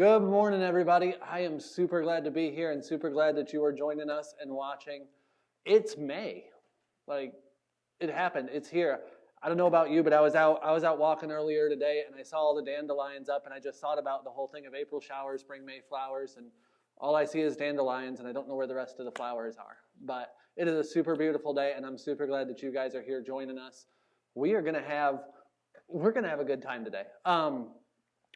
Good morning, everybody. I am super glad to be here and super glad that you are joining us and watching. It's May. It happened. It's here. I don't know about you, but I was out walking earlier today and I saw all the dandelions up and I just thought about the whole thing of April showers, spring, May flowers, and all I see is dandelions and I don't know where the rest of the flowers are. But it is a super beautiful day and I'm super glad that you guys are here joining us. We're gonna have a good time today.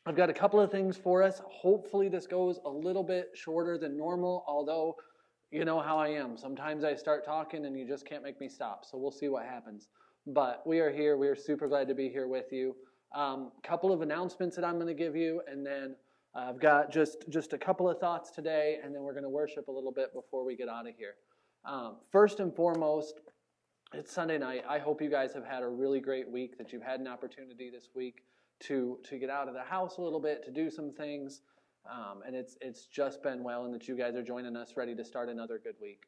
I've got a couple of things for us. Hopefully this goes a little bit shorter than normal, although you know how I am. Sometimes I start talking and you just can't make me stop, so we'll see what happens. But we are here. We are super glad to be here with you. Couple of announcements that I'm going to give you, and then I've got just a couple of thoughts today, and then we're going to worship a little bit before we get out of here. First and foremost, it's Sunday night. I hope you guys have had a really great week, that you've had an opportunity this week to get out of the house a little bit, to do some things, and it's just been well, and that you guys are joining us ready to start another good week.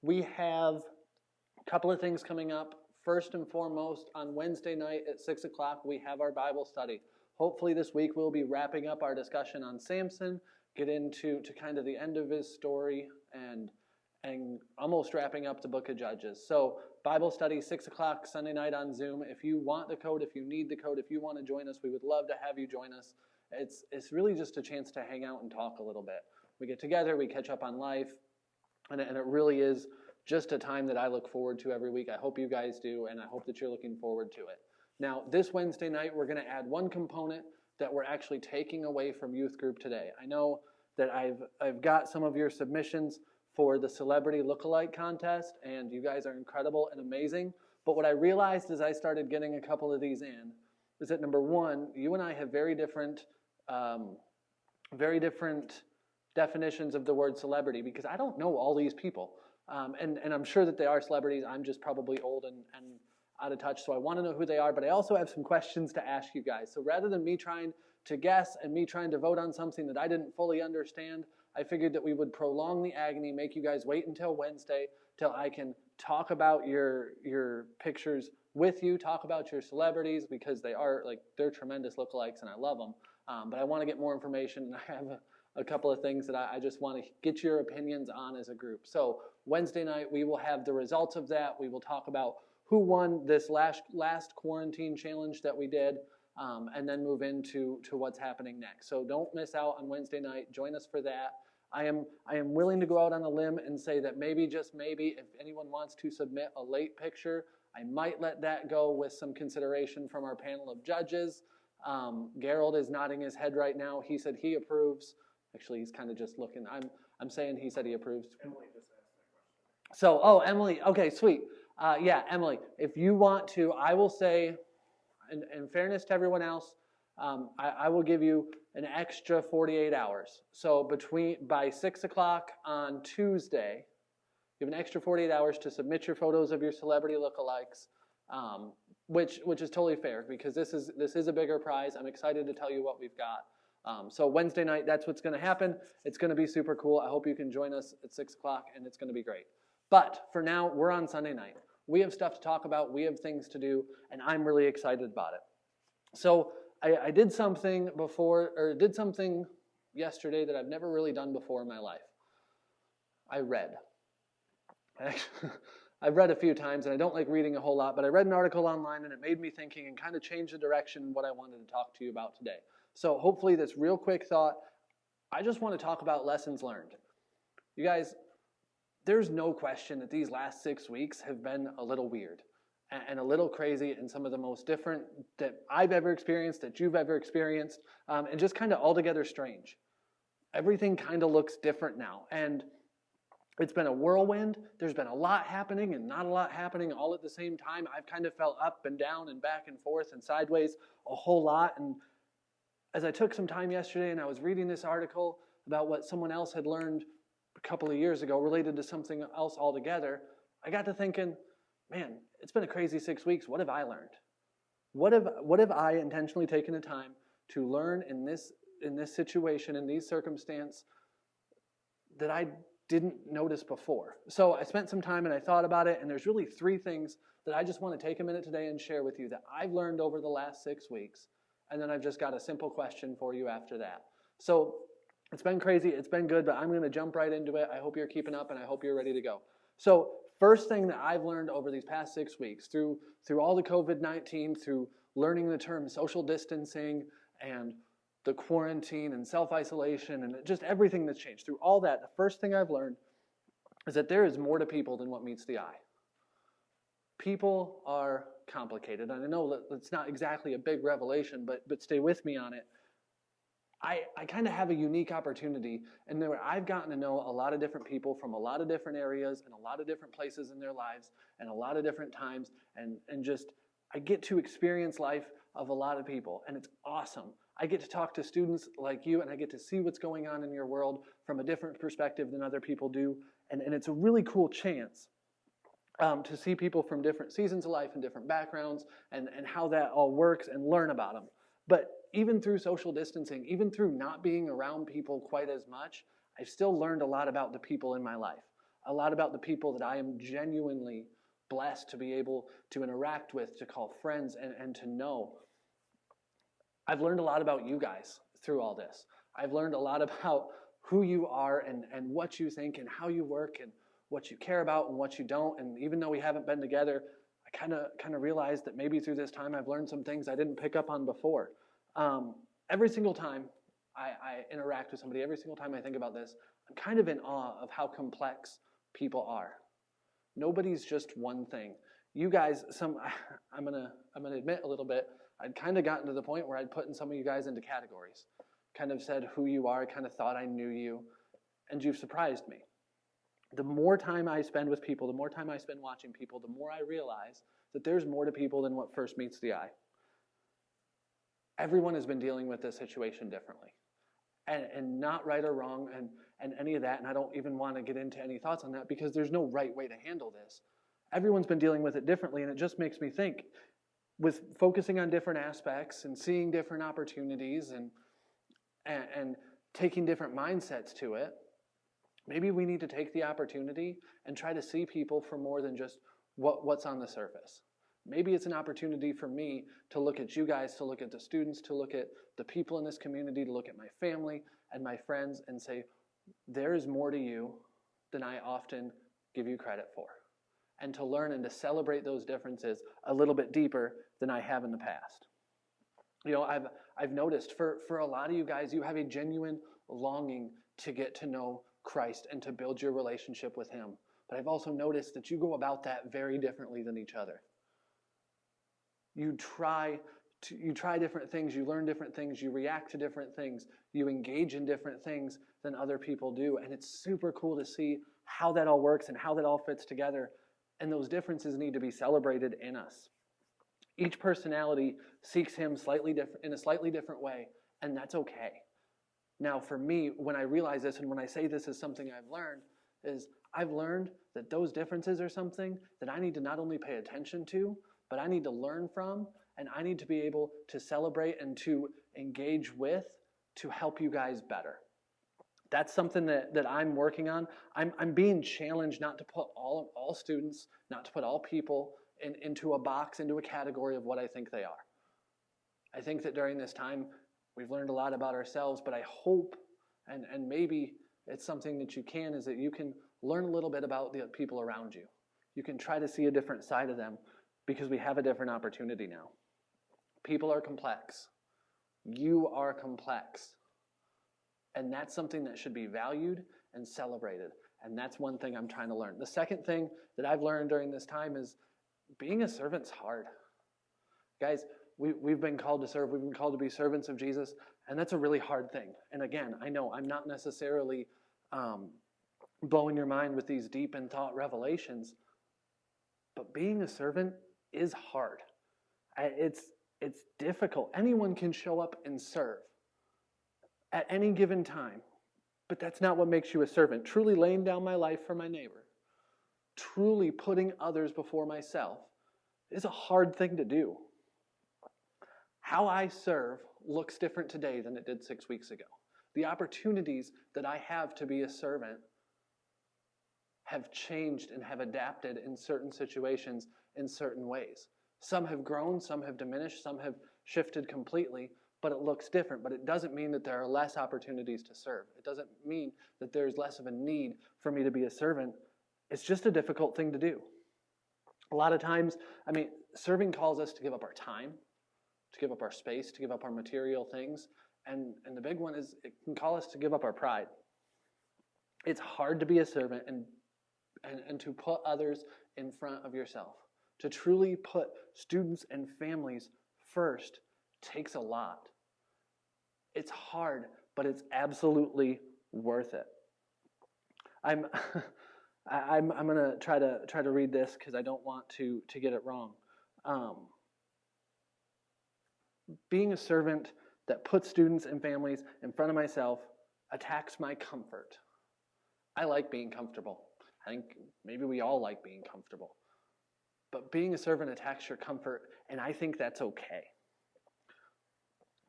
We have a couple of things coming up. First and foremost, on Wednesday night at 6 o'clock, we have our Bible study. Hopefully this week we'll be wrapping up our discussion on Samson, get into kind of the end of his story, and almost wrapping up the book of Judges. So Bible study, 6 o'clock Sunday night on Zoom. If you want the code, if you need the code, if you want to join us, we would love to have you join us. It's really just a chance to hang out and talk a little bit. We get together, we catch up on life, and it really is just a time that I look forward to every week. I hope you guys do, and I hope that you're looking forward to it. Now, this Wednesday night, we're going to add one component that we're actually taking away from youth group today. I know that I've got some of your submissions for the celebrity lookalike contest, and you guys are incredible and amazing. But what I realized as I started getting a couple of these in is that, number one, you and I have very different definitions of the word celebrity, because I don't know all these people. And I'm sure that they are celebrities. I'm just probably old and out of touch, so I want to know who they are, but I also have some questions to ask you guys. So rather than me trying to guess and me trying to vote on something that I didn't fully understand, I figured that we would prolong the agony, make you guys wait until Wednesday till I can talk about your pictures with you, talk about your celebrities, because they're tremendous lookalikes and I love them. But I want to get more information, and I have a couple of things that I just want to get your opinions on as a group. So Wednesday night, we will have the results of that. We will talk about who won this last quarantine challenge that we did, and then move into what's happening next. So don't miss out on Wednesday night. Join us for that. I am willing to go out on a limb and say that maybe, just maybe, if anyone wants to submit a late picture, I might let that go with some consideration from our panel of judges. Gerald is nodding his head right now. He said he approves. Actually, he's kind of just looking. I'm saying he said he approves. Emily just asked that question. Emily. Okay, sweet. Yeah, Emily, if you want to, I will say, in fairness to everyone else, I will give you an extra 48 hours. So by 6 o'clock on Tuesday, you have an extra 48 hours to submit your photos of your celebrity lookalikes, which is totally fair, because this is a bigger prize. I'm excited to tell you what we've got. So Wednesday night, that's what's going to happen. It's going to be super cool. I hope you can join us at 6 o'clock, and it's going to be great. But for now, we're on Sunday night. We have stuff to talk about. We have things to do, and I'm really excited about it. So I did something yesterday that I've never really done before in my life. I read. I've read a few times, and I don't like reading a whole lot, but I read an article online, and it made me thinking and kind of changed the direction of what I wanted to talk to you about today. So hopefully this real quick thought, I just want to talk about lessons learned. You guys, there's no question that these last 6 weeks have been a little weird and a little crazy, and some of the most different that I've ever experienced, that you've ever experienced, and just kind of altogether strange. Everything kind of looks different now, and it's been a whirlwind. There's been a lot happening and not a lot happening all at the same time. I've kind of felt up and down and back and forth and sideways a whole lot, and as I took some time yesterday and I was reading this article about what someone else had learned a couple of years ago related to something else altogether, I got to thinking, man, it's been a crazy 6 weeks. What have I learned? What have I intentionally taken the time to learn in this situation, in these circumstances, that I didn't notice before? So I spent some time and I thought about it, and there's really 3 things that I just want to take a minute today and share with you that I've learned over the last 6 weeks, and then I've just got a simple question for you after that. So it's been crazy. It's been good, but I'm going to jump right into it. I hope you're keeping up, and I hope you're ready to go. So first thing that I've learned over these past 6 weeks, through all the COVID-19, through learning the term social distancing and the quarantine and self-isolation and just everything that's changed, through all that, the first thing I've learned is that there is more to people than what meets the eye. People are complicated, and I know that it's not exactly a big revelation, but stay with me on it. I kind of have a unique opportunity, and where I've gotten to know a lot of different people from a lot of different areas and a lot of different places in their lives and a lot of different times, and just I get to experience life of a lot of people, and it's awesome. I get to talk to students like you, and I get to see what's going on in your world from a different perspective than other people do, and it's a really cool chance to see people from different seasons of life and different backgrounds and how that all works and learn about them. But even through social distancing, even through not being around people quite as much, I've still learned a lot about the people in my life, a lot about the people that I am genuinely blessed to be able to interact with, to call friends, and to know. I've learned a lot about you guys through all this. I've learned a lot about who you are and what you think and how you work and what you care about and what you don't. And even though we haven't been together, I kind of realized that maybe through this time I've learned some things I didn't pick up on before. Every single time I interact with somebody, every single time I think about this, I'm kind of in awe of how complex people are. Nobody's just one thing. You guys, I'm gonna admit a little bit, I'd kind of gotten to the point where I'd put some of you guys into categories, kind of said who you are, kind of thought I knew you, and you've surprised me. The more time I spend with people, the more time I spend watching people, the more I realize that there's more to people than what first meets the eye. Everyone has been dealing with this situation differently, and not right or wrong and any of that, and I don't even want to get into any thoughts on that because there's no right way to handle this. Everyone's been dealing with it differently, and it just makes me think, with focusing on different aspects and seeing different opportunities and taking different mindsets to it, maybe we need to take the opportunity and try to see people for more than just what's on the surface. Maybe it's an opportunity for me to look at you guys, to look at the students, to look at the people in this community, to look at my family and my friends and say, there is more to you than I often give you credit for. And to learn and to celebrate those differences a little bit deeper than I have in the past. You know, I've noticed for a lot of you guys, you have a genuine longing to get to know Christ and to build your relationship with Him. But I've also noticed that you go about that very differently than each other. You try different things, you learn different things, you react to different things, you engage in different things than other people do. And it's super cool to see how that all works and how that all fits together. And those differences need to be celebrated in us. Each personality seeks Him in a slightly different way, and that's okay. Now, for me, when I realize this and when I say this is something I've learned that those differences are something that I need to not only pay attention to, but I need to learn from, and I need to be able to celebrate and to engage with to help you guys better. That's something that I'm working on. I'm being challenged not to put all students, not to put all people into a box, into a category of what I think they are. I think that during this time, we've learned a lot about ourselves, but I hope, and maybe it's something that is that you can learn a little bit about the people around you. You can try to see a different side of them because we have a different opportunity now. People are complex. You are complex. And that's something that should be valued and celebrated. And that's one thing I'm trying to learn. The second thing that I've learned during this time is being a servant's hard. Guys, we've been called to serve. We've been called to be servants of Jesus. And that's a really hard thing. And again, I know I'm not necessarily blowing your mind with these deep in thought revelations. But being a servant is hard. It's difficult. Anyone can show up and serve at any given time. But that's not what makes you a servant. Truly laying down my life for my neighbor, truly putting others before myself, is a hard thing to do. How I serve looks different today than it did 6 weeks ago. The opportunities that I have to be a servant have changed and have adapted in certain situations in certain ways. Some have grown, some have diminished, some have shifted completely, but it looks different. But it doesn't mean that there are less opportunities to serve. It doesn't mean that there's less of a need for me to be a servant. It's just a difficult thing to do. A lot of times, serving calls us to give up our time, to give up our space, to give up our material things. And the big one is it can call us to give up our pride. It's hard to be a servant and to put others in front of yourself. To truly put students and families first takes a lot. It's hard, but it's absolutely worth it. I'm gonna try to read this because I don't want to get it wrong. Being a servant that puts students and families in front of myself attacks my comfort. I like being comfortable. I think maybe we all like being comfortable. But being a servant attacks your comfort, and I think that's okay.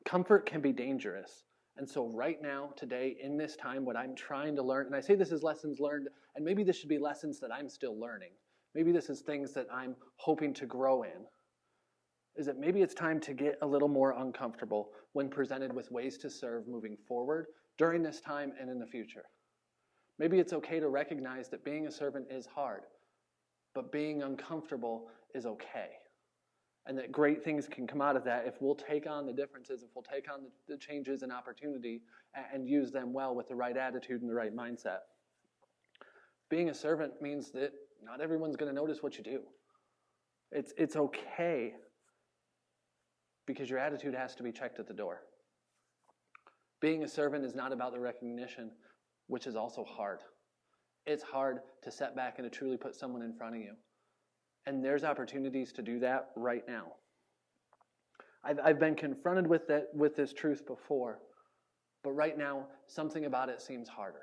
Comfort can be dangerous. And so right now, today, in this time, what I'm trying to learn, and I say this is lessons learned, and maybe this should be lessons that I'm still learning. Maybe this is things that I'm hoping to grow in. Is that maybe it's time to get a little more uncomfortable when presented with ways to serve moving forward during this time and in the future. Maybe it's okay to recognize that being a servant is hard, but being uncomfortable is okay. And that great things can come out of that if we'll take on the differences, if we'll take on the changes and opportunity and use them well with the right attitude and the right mindset. Being a servant means that not everyone's going to notice what you do. It's okay because your attitude has to be checked at the door. Being a servant is not about the recognition, which is also hard. It's hard to set back and to truly put someone in front of you. And there's opportunities to do that right now. I've been confronted with this truth before, but right now, something about it seems harder.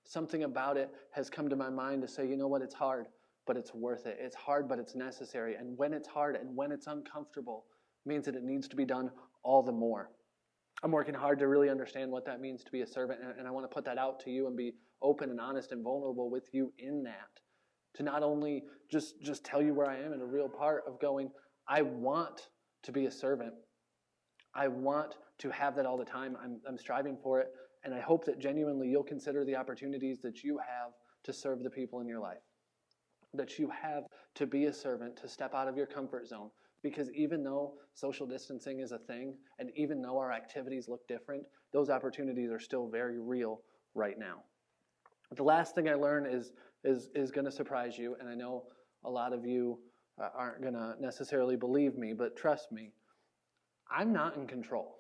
Something about it has come to my mind to say, you know what, it's hard, but it's worth it. It's hard, but it's necessary. And when it's hard and when it's uncomfortable, it means that it needs to be done all the more. I'm working hard to really understand what that means to be a servant, and I want to put that out to you and be open and honest and vulnerable with you in that. To not only just tell you where I am in a real part of going, I want to be a servant. I want to have that all the time. I'm striving for it, and I hope that genuinely you'll consider the opportunities that you have to serve the people in your life. That you have to be a servant, to step out of your comfort zone. Because even though social distancing is a thing, and even though our activities look different, those opportunities are still very real right now. The last thing I learned is going to surprise you, and I know a lot of you aren't going to necessarily believe me, but trust me, I'm not in control.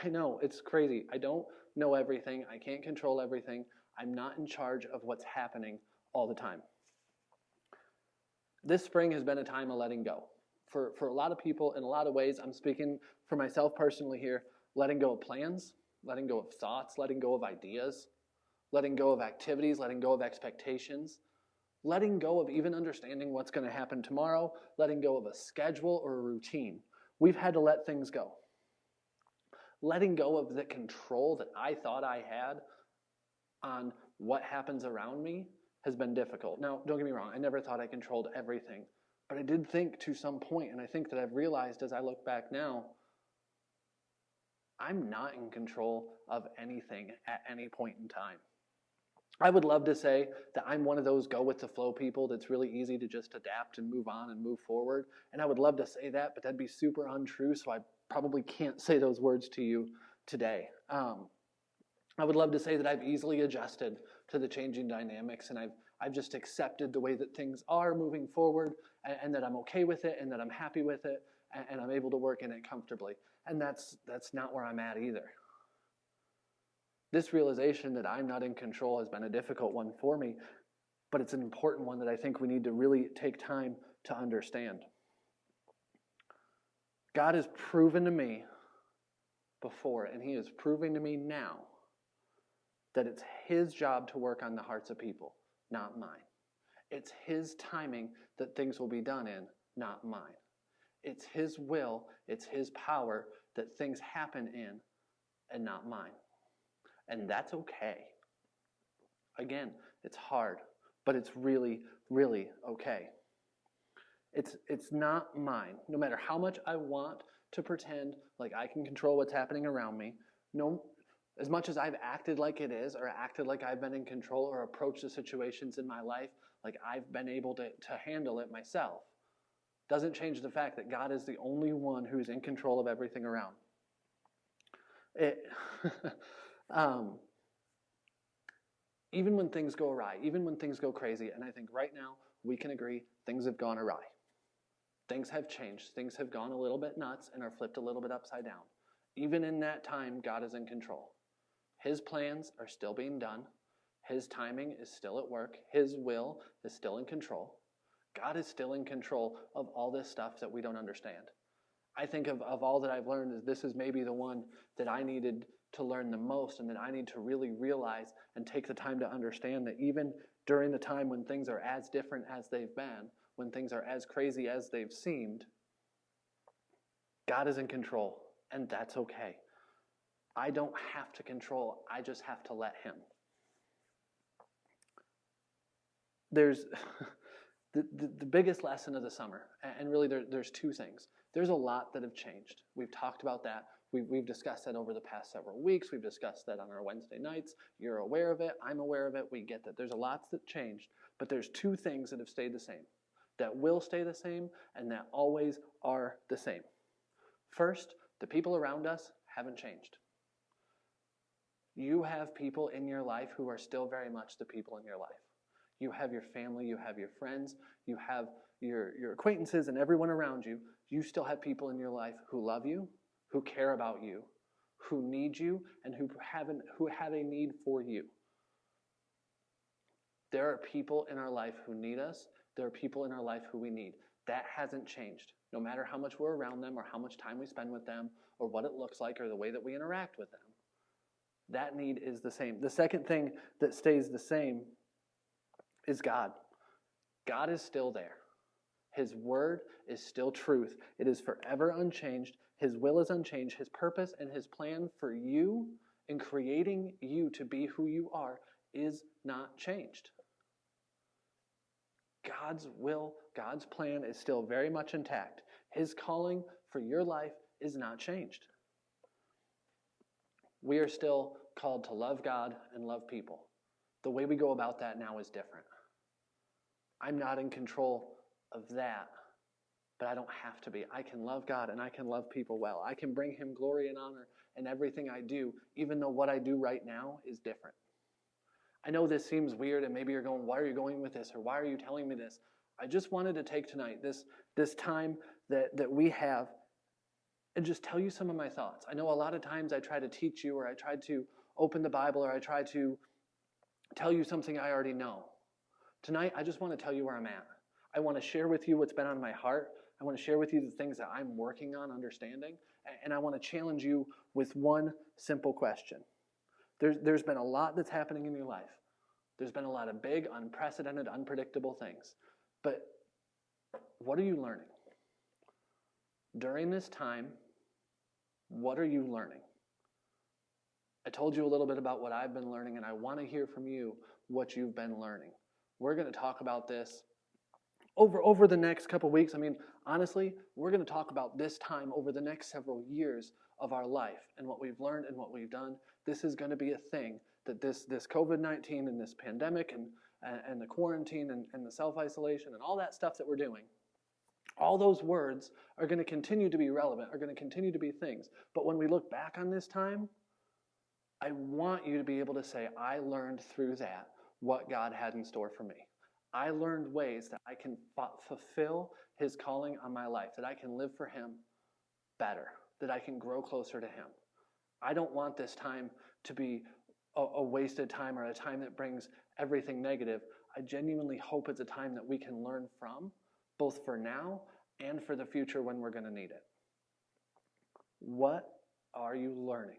I know, it's crazy. I don't know everything. I can't control everything. I'm not in charge of what's happening all the time. This spring has been a time of letting go. For a lot of people, in a lot of ways, I'm speaking for myself personally here, letting go of plans, letting go of thoughts, letting go of ideas, letting go of activities, letting go of expectations, letting go of even understanding what's going to happen tomorrow, letting go of a schedule or a routine. We've had to let things go. Letting go of the control that I thought I had on what happens around me has been difficult. Now, don't get me wrong, I never thought I controlled everything. But I did think to some point, and I think that I've realized as I look back now, I'm not in control of anything at any point in time. I would love to say that I'm one of those go-with-the-flow people that's really easy to just adapt and move on and move forward. And I would love to say that, but that'd be super untrue, so I probably can't say those words to you today. I would love to say that I've easily adjusted to the changing dynamics, and I've just accepted the way that things are moving forward, and that I'm okay with it, and that I'm happy with it, and I'm able to work in it comfortably. And that's not where I'm at either. This realization that I'm not in control has been a difficult one for me, but it's an important one that I think we need to really take time to understand. God has proven to me before, and He is proving to me now, that it's His job to work on the hearts of people, not mine. It's His timing that things will be done in, not mine. It's His will, it's His power that things happen in, and not mine. And that's okay. Again, it's hard, but it's really, really okay. It's not mine. No matter how much I want to pretend like I can control what's happening around me. No, as much as I've acted like it is, or acted like I've been in control, or approached the situations in my life like I've been able to handle it myself, doesn't change the fact that God is the only one who's in control of everything around. Even when things go awry, even when things go crazy, and I think right now we can agree things have gone awry. Things have changed. Things have gone a little bit nuts and are flipped a little bit upside down. Even in that time, God is in control. His plans are still being done. His timing is still at work. His will is still in control. God is still in control of all this stuff that we don't understand. I think of all that I've learned, this is maybe the one that I needed to learn the most, and that I need to really realize and take the time to understand that even during the time when things are as different as they've been, when things are as crazy as they've seemed, God is in control, and that's okay. I don't have to control, I just have to let him. There's the biggest lesson of the summer, and really there's two things. There's a lot that have changed. We've talked about that. We've discussed that over the past several weeks. We've discussed that on our Wednesday nights. You're aware of it. I'm aware of it. We get that. There's a lot that changed, but there's two things that have stayed the same, that will stay the same, and that always are the same. First, the people around us haven't changed. You have people in your life who are still very much the people in your life. You have your family, you have your friends, you have your acquaintances and everyone around you. You still have people in your life who love you, who care about you, who need you, and who have a need for you. There are people in our life who need us. There are people in our life who we need. That hasn't changed. No matter how much we're around them or how much time we spend with them or what it looks like or the way that we interact with them. That need is the same. The second thing that stays the same is God. God is still there. His word is still truth. It is forever unchanged. His will is unchanged. His purpose and his plan for you in creating you to be who you are is not changed. God's will, God's plan is still very much intact. His calling for your life is not changed. We are still called to love God and love people. The way we go about that now is different. I'm not in control of that, but I don't have to be. I can love God and I can love people well. I can bring him glory and honor in everything I do, even though what I do right now is different. I know this seems weird, and maybe you're going, why are you going with this? Or why are you telling me this? I just wanted to take tonight, this time that we have, and just tell you some of my thoughts. I know a lot of times I try to teach you, or I try to open the Bible, or I try to tell you something I already know. Tonight, I just want to tell you where I'm at. I want to share with you what's been on my heart. I want to share with you the things that I'm working on understanding, and I want to challenge you with one simple question. There's been a lot that's happening in your life. There's been a lot of big, unprecedented, unpredictable things. But what are you learning? During this time, what are you learning? I told you a little bit about what I've been learning, and I want to hear from you what you've been learning. We're going to talk about this over the next couple weeks. I mean, honestly, we're going to talk about this time over the next several years of our life and what we've learned and what we've done. This is going to be a thing that this COVID-19 and this pandemic and the quarantine and the self-isolation and all that stuff that we're doing, all those words are going to continue to be relevant, are going to continue to be things. But when we look back on this time, I want you to be able to say, I learned through that what God had in store for me. I learned ways that I can fulfill his calling on my life, that I can live for him better, that I can grow closer to him. I don't want this time to be a wasted time or a time that brings everything negative. I genuinely hope it's a time that we can learn from, both for now and for the future when we're going to need it. What are you learning?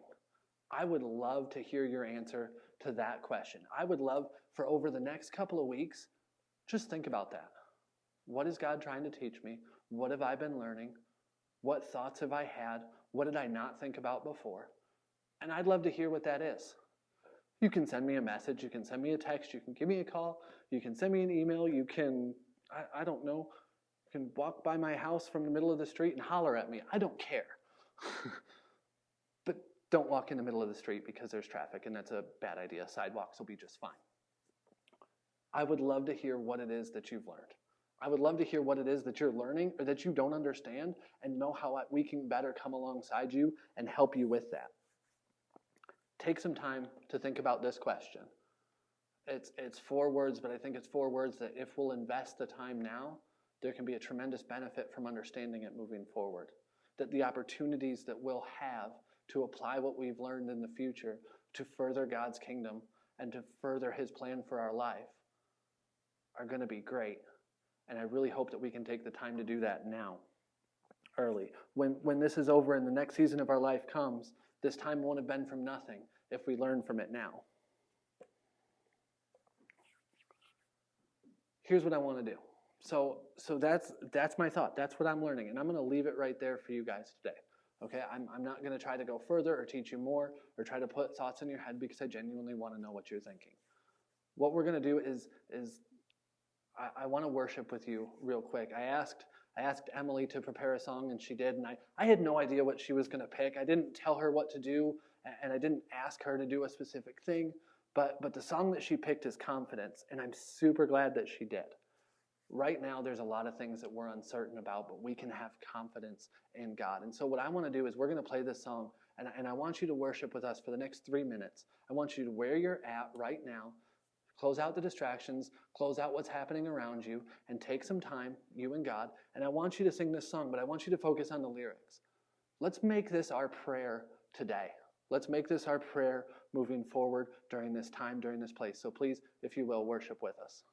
I would love to hear your answer to that question. I would love for over the next couple of weeks, just think about that. What is God trying to teach me? What have I been learning? What thoughts have I had? What did I not think about before? And I'd love to hear what that is. You can send me a message. You can send me a text. You can give me a call. You can send me an email. You can, I don't know, you can walk by my house from the middle of the street and holler at me. I don't care. But don't walk in the middle of the street because there's traffic, and that's a bad idea. Sidewalks will be just fine. I would love to hear what it is that you've learned. I would love to hear what it is that you're learning or that you don't understand, and know how we can better come alongside you and help you with that. Take some time to think about this question. It's 4 words, but I think it's 4 words that if we'll invest the time now, there can be a tremendous benefit from understanding it moving forward. That the opportunities that we'll have to apply what we've learned in the future to further God's kingdom and to further His plan for our life are going to be great. And I really hope that we can take the time to do that now, early. When this is over and the next season of our life comes, this time won't have been from nothing if we learn from it now. Here's what I want to do. So that's my thought. That's what I'm learning. And I'm going to leave it right there for you guys today. Okay? I'm not going to try to go further or teach you more or try to put thoughts in your head because I genuinely want to know what you're thinking. What we're going to do is I want to worship with you real quick. I asked Emily to prepare a song, and she did. And I had no idea what she was going to pick. I didn't tell her what to do, and I didn't ask her to do a specific thing. But the song that she picked is Confidence, and I'm super glad that she did. Right now, there's a lot of things that we're uncertain about, but we can have confidence in God. And so what I want to do is we're going to play this song, and I want you to worship with us for the next 3 minutes. I want you to where you're at right now, close out the distractions, close out what's happening around you, and take some time, you and God. And I want you to sing this song, but I want you to focus on the lyrics. Let's make this our prayer today. Let's make this our prayer moving forward during this time, during this place. So please, if you will, worship with us.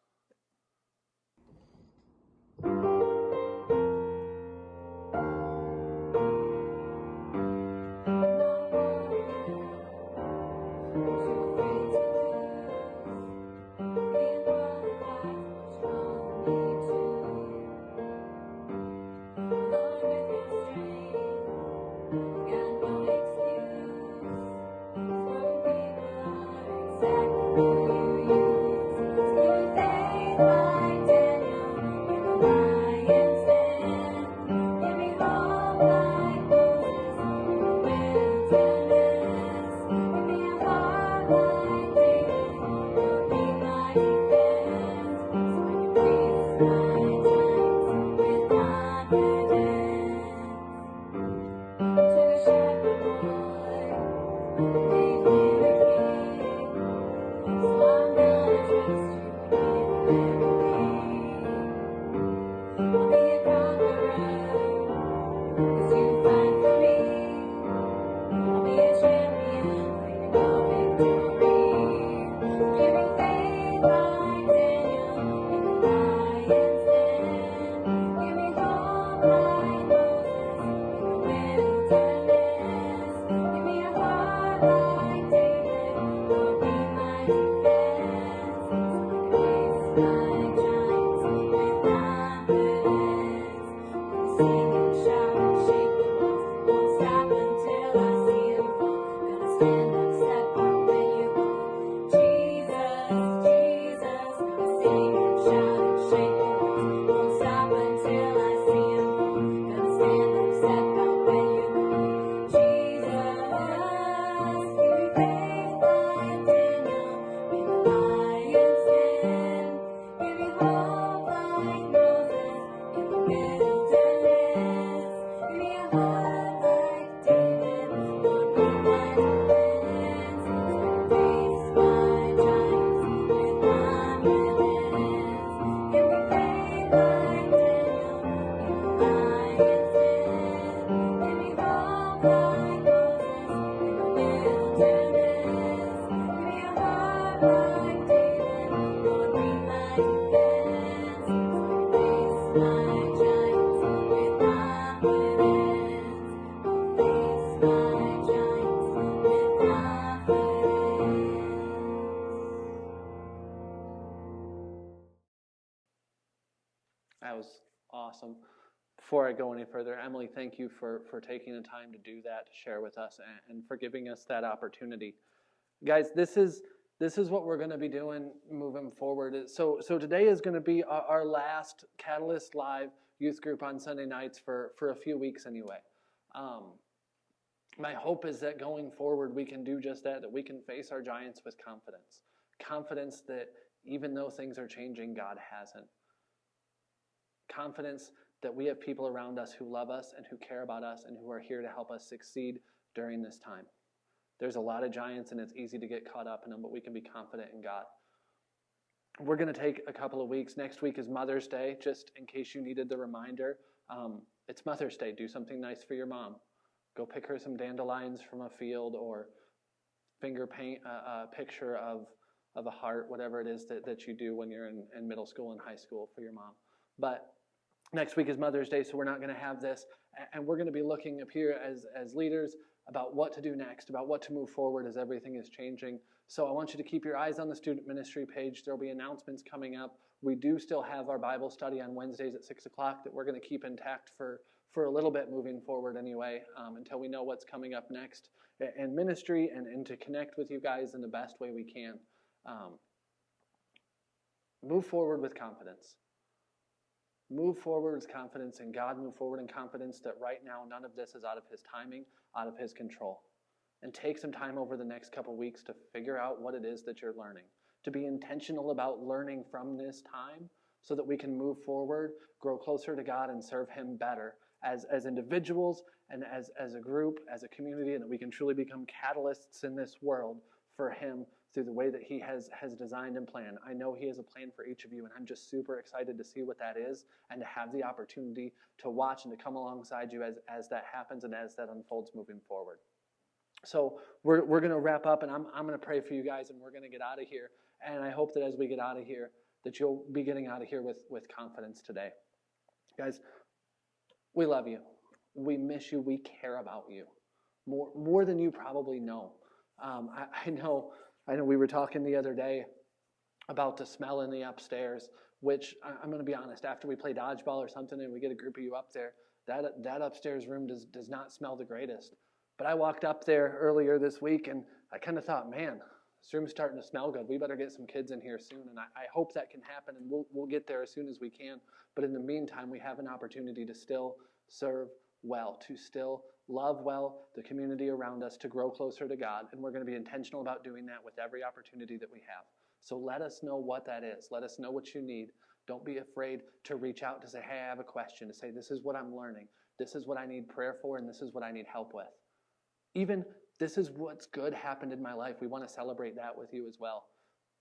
That was awesome. Before I go any further, Emily, thank you for taking the time to do that, to share with us, and for giving us that opportunity. Guys, this is what we're going to be doing moving forward. So today is going to be our last Catalyst Live youth group on Sunday nights for a few weeks anyway. My hope is that going forward, we can do just that we can face our giants with confidence. Confidence that even though things are changing, God hasn't. Confidence that we have people around us who love us and who care about us and who are here to help us succeed during this time. There's a lot of giants and it's easy to get caught up in them, but we can be confident in God. We're going to take a couple of weeks. Next week is Mother's Day, just in case you needed the reminder. It's Mother's Day. Do something nice for your mom. Go pick her some dandelions from a field or finger paint a picture of a heart, whatever it is that you do when you're in middle school and high school for your mom. But next week is Mother's Day, so we're not going to have this. And we're going to be looking up here as leaders about what to do next, about what to move forward as everything is changing. So I want you to keep your eyes on the student ministry page. There will be announcements coming up. We do still have our Bible study on Wednesdays at 6 o'clock that we're going to keep intact for a little bit moving forward anyway, until we know what's coming up next in ministry and to connect with you guys in the best way we can. Move forward with confidence. Move forward with confidence in God. Move forward in confidence that right now none of this is out of His timing, out of His control. And take some time over the next couple weeks to figure out what it is that you're learning. To be intentional about learning from this time so that we can move forward, grow closer to God, and serve Him better as individuals and as a group, as a community, and that we can truly become catalysts in this world for Him through the way that He has designed and planned. I know He has a plan for each of you, and I'm just super excited to see what that is and to have the opportunity to watch and to come alongside you as that happens and as that unfolds moving forward. So we're going to wrap up, and I'm going to pray for you guys, and we're going to get out of here. And I hope that as we get out of here, that you'll be getting out of here with confidence today. Guys, we love you. We miss you. We care about you more than you probably know. I know we were talking the other day about the smell in the upstairs, which I'm going to be honest, after we play dodgeball or something and we get a group of you up there, that upstairs room does not smell the greatest. But I walked up there earlier this week and I kind of thought, man, this room's starting to smell good. We better get some kids in here soon. And I hope that can happen, and we'll get there as soon as we can. But in the meantime, we have an opportunity to still serve well, to still love well the community around us, to grow closer to God. And we're going to be intentional about doing that with every opportunity that we have. So let us know what that is. Let us know what you need. Don't be afraid to reach out to say, hey, I have a question, to say, this is what I'm learning. This is what I need prayer for, and this is what I need help with. Even this is what's good happened in my life. We want to celebrate that with you as well.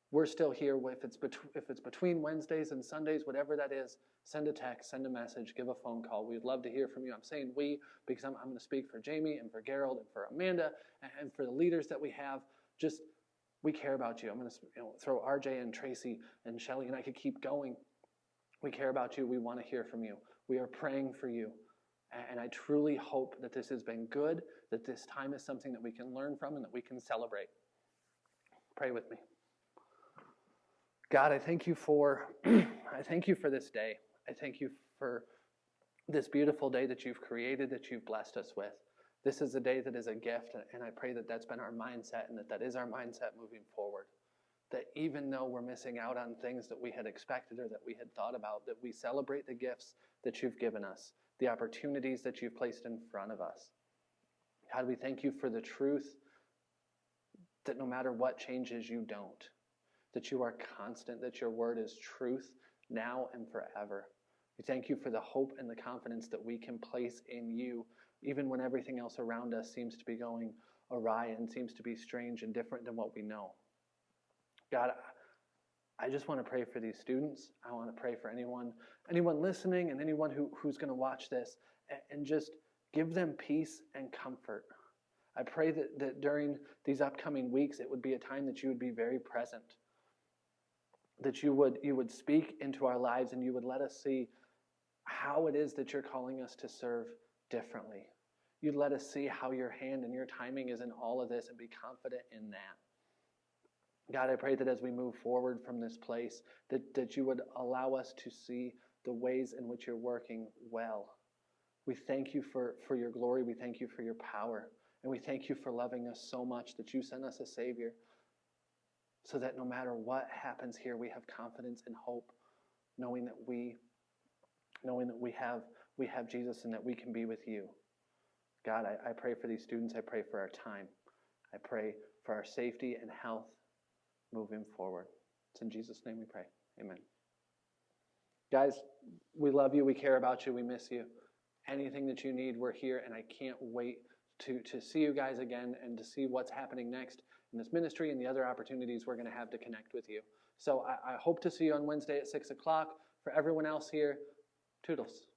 We're still here. If it's between Wednesdays and Sundays, whatever that is, send a text, send a message, give a phone call. We'd love to hear from you. I'm saying we because I'm going to speak for Jamie and for Gerald and for Amanda and for the leaders that we have. Just, we care about you. I'm going to throw RJ and Tracy and Shelly, and I could keep going. We care about you. We want to hear from you. We are praying for you. And I truly hope that this has been good, that this time is something that we can learn from and that we can celebrate. Pray with me. God, I thank you for this day. I thank you for this beautiful day that you've created, that you've blessed us with. This is a day that is a gift, and I pray that that's been our mindset and that is our mindset moving forward. That even though we're missing out on things that we had expected or that we had thought about, that we celebrate the gifts that you've given us, the opportunities that you've placed in front of us. God, we thank you for the truth that no matter what changes, you don't. That you are constant, that your word is truth now and forever. We thank you for the hope and the confidence that we can place in you, even when everything else around us seems to be going awry and seems to be strange and different than what we know. God, I just want to pray for these students. I want to pray for anyone listening and anyone who's going to watch this, and just give them peace and comfort. I pray that during these upcoming weeks, it would be a time that you would be very present, that you would speak into our lives and you would let us see how it is that you're calling us to serve differently. You'd let us see how your hand and your timing is in all of this and be confident in that. God, I pray that as we move forward from this place, that you would allow us to see the ways in which you're working well. We thank you for your glory. We thank you for your power. And we thank you for loving us so much that you sent us a Savior so that no matter what happens here, we have confidence and hope, knowing that we have Jesus and that we can be with you. God, I pray for these students. I pray for our time. I pray for our safety and health moving forward. It's in Jesus' name we pray. Amen. Guys, we love you. We care about you. We miss you. Anything that you need, we're here, and I can't wait to see you guys again and to see what's happening next in this ministry and the other opportunities we're going to have to connect with you. So I hope to see you on Wednesday at 6 o'clock. For everyone else here, toodles.